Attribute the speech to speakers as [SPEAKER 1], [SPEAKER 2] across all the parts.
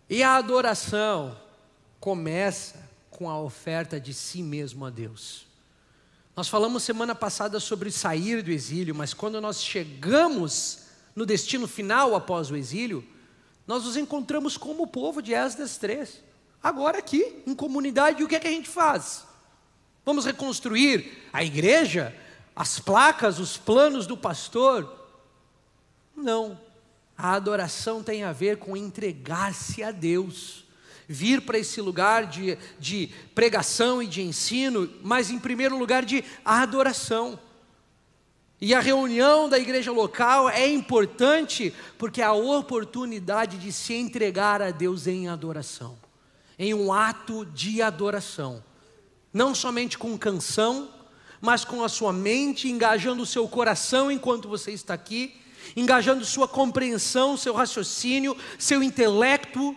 [SPEAKER 1] E a adoração começa com a oferta de si mesmo a Deus. Nós falamos semana passada sobre sair do exílio, mas quando nós chegamos no destino final após o exílio, nós nos encontramos como o povo de Esdras 3. Agora aqui, em comunidade, e o que é que a gente faz? Vamos reconstruir a igreja, as placas, os planos do pastor? Não. A adoração tem a ver com entregar-se a Deus. Vir para esse lugar de pregação e de ensino, mas em primeiro lugar de adoração. E a reunião da igreja local é importante porque é a oportunidade de se entregar a Deus em adoração. Em um ato de adoração. Não somente com canção, mas com a sua mente, engajando o seu coração enquanto você está aqui, engajando sua compreensão, seu raciocínio, seu intelecto,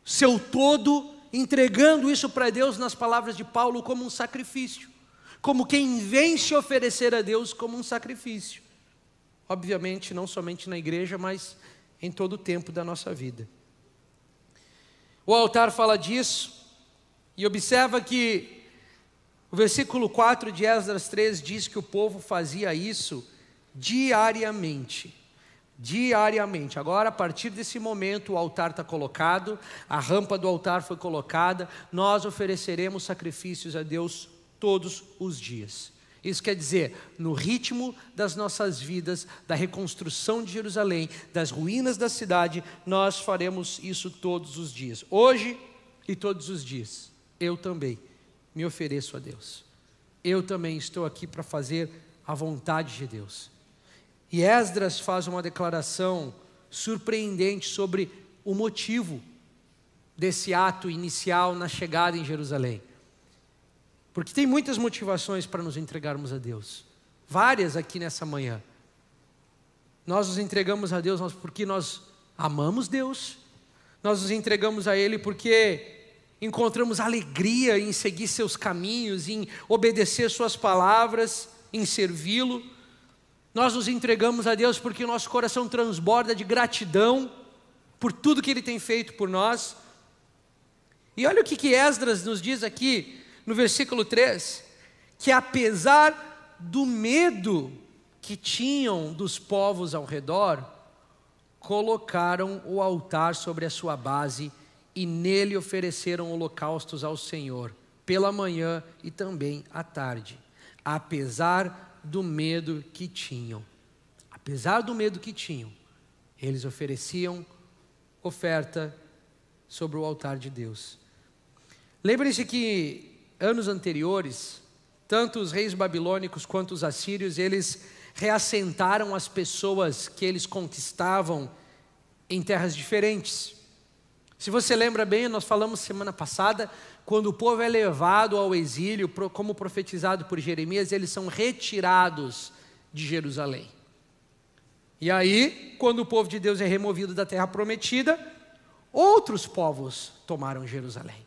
[SPEAKER 1] seu todo, entregando isso para Deus nas palavras de Paulo como um sacrifício, como quem vem se oferecer a Deus como um sacrifício. Obviamente não somente na igreja, mas em todo o tempo da nossa vida. O altar fala disso, e observa que o versículo 4 de Esdras 3 diz que o povo fazia isso diariamente. Diariamente. Agora, a partir desse momento, o altar está colocado, a rampa do altar foi colocada, nós ofereceremos sacrifícios a Deus todos os dias. Isso quer dizer, no ritmo das nossas vidas, da reconstrução de Jerusalém, das ruínas da cidade, nós faremos isso todos os dias. Hoje e todos os dias, eu também me ofereço a Deus. Eu também estou aqui para fazer a vontade de Deus. E Esdras faz uma declaração surpreendente sobre o motivo desse ato inicial na chegada em Jerusalém. Porque tem muitas motivações para nos entregarmos a Deus. Várias aqui nessa manhã. Nós nos entregamos a Deus porque nós amamos Deus. Nós nos entregamos a Ele porque encontramos alegria em seguir seus caminhos, em obedecer suas palavras, em servi-lo. Nós nos entregamos a Deus porque o nosso coração transborda de gratidão por tudo que Ele tem feito por nós. E olha o que Esdras nos diz aqui no versículo 3, que apesar do medo que tinham dos povos ao redor, colocaram o altar sobre a sua base e nele ofereceram holocaustos ao Senhor, pela manhã e também à tarde, apesar do medo que tinham. Apesar do medo que tinham, eles ofereciam oferta sobre o altar de Deus. Lembrem-se que anos anteriores, tanto os reis babilônicos quanto os assírios, eles reassentaram as pessoas que eles conquistavam em terras diferentes. Se você lembra bem, nós falamos semana passada, quando o povo é levado ao exílio, como profetizado por Jeremias, eles são retirados de Jerusalém. E aí, quando o povo de Deus é removido da terra prometida, outros povos tomaram Jerusalém.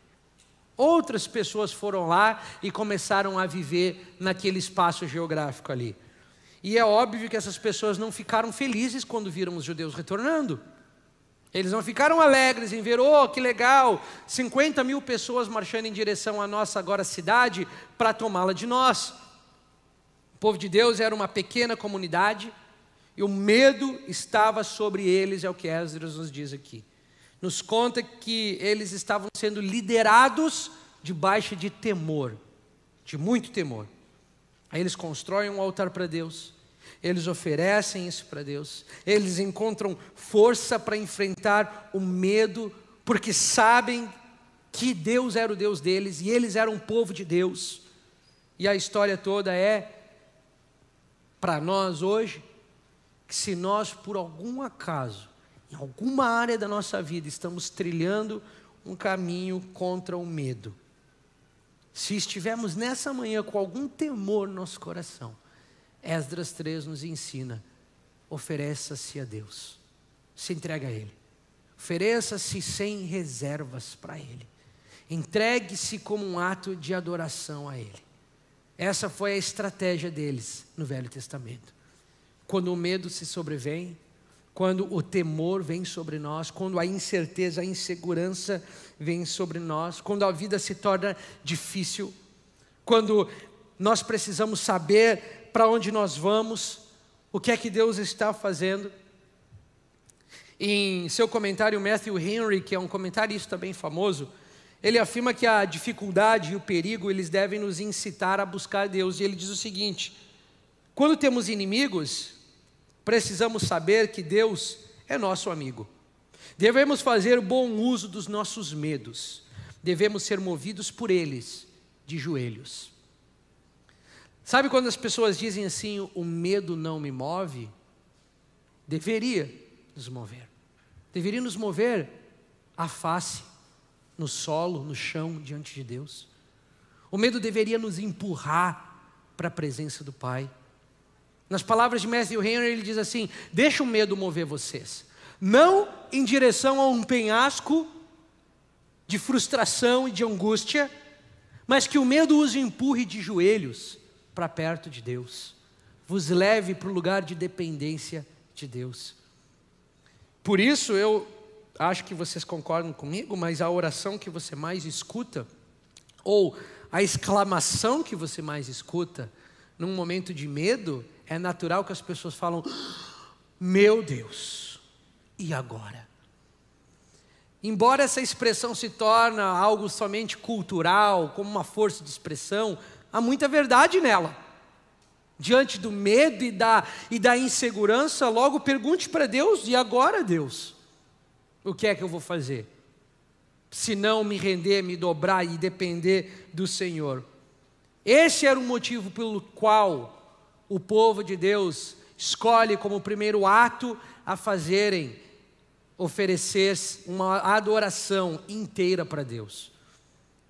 [SPEAKER 1] Outras pessoas foram lá e começaram a viver naquele espaço geográfico ali. E é óbvio que essas pessoas não ficaram felizes quando viram os judeus retornando. Eles não ficaram alegres em ver, oh, que legal, 50 mil pessoas marchando em direção à nossa agora cidade para tomá-la de nós. O povo de Deus era uma pequena comunidade e o medo estava sobre eles, é o que Esdras nos diz aqui. Nos conta que eles estavam sendo liderados debaixo de temor, de muito temor. Aí eles constroem um altar para Deus. Eles oferecem isso para Deus. Eles encontram força para enfrentar o medo, porque sabem que Deus era o Deus deles e eles eram o povo de Deus. E a história toda é, para nós hoje, que se nós por algum acaso, em alguma área da nossa vida, estamos trilhando um caminho contra o medo, se estivermos nessa manhã com algum temor no nosso coração, Esdras 3 nos ensina, ofereça-se a Deus, se entregue a Ele, ofereça-se sem reservas para Ele, entregue-se como um ato de adoração a Ele. Essa foi a estratégia deles no Velho Testamento. Quando o medo se sobrevém, quando o temor vem sobre nós, quando a incerteza, a insegurança vem sobre nós, quando a vida se torna difícil, quando nós precisamos saber para onde nós vamos, o que é que Deus está fazendo. Em seu comentário, Matthew Henry, que é um comentarista bem famoso, ele afirma que a dificuldade e o perigo, eles devem nos incitar a buscar Deus. E ele diz o seguinte: quando temos inimigos, precisamos saber que Deus é nosso amigo. Devemos fazer bom uso dos nossos medos. Devemos ser movidos por eles, de joelhos. Sabe quando as pessoas dizem assim, o medo não me move? Deveria nos mover. Deveria nos mover à face, no solo, no chão, diante de Deus. O medo deveria nos empurrar para a presença do Pai. Nas palavras de Matthew Henry, ele diz assim: deixa o medo mover vocês, não em direção a um penhasco de frustração e de angústia, mas que o medo os empurre de joelhos para perto de Deus, vos leve para o lugar de dependência de Deus. Por isso eu acho que vocês concordam comigo, mas a oração que você mais escuta, ou a exclamação que você mais escuta num momento de medo, é natural que as pessoas falam: meu Deus, e agora? Embora essa expressão se torne algo somente cultural, como uma força de expressão, há muita verdade nela. Diante do medo e da insegurança, logo pergunte para Deus: e agora, Deus? O que é que eu vou fazer? Se não me render, me dobrar e depender do Senhor. Esse era o motivo pelo qual o povo de Deus escolhe como primeiro ato a fazerem, oferecer uma adoração inteira para Deus.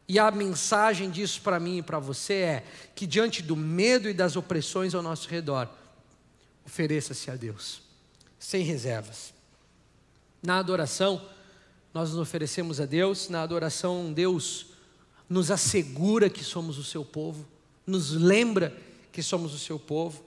[SPEAKER 1] E a mensagem disso para mim e para você é que diante do medo e das opressões ao nosso redor, ofereça-se a Deus, sem reservas. Na adoração, nós nos oferecemos a Deus. Na adoração, Deus nos assegura que somos o seu povo, nos lembra que somos o seu povo.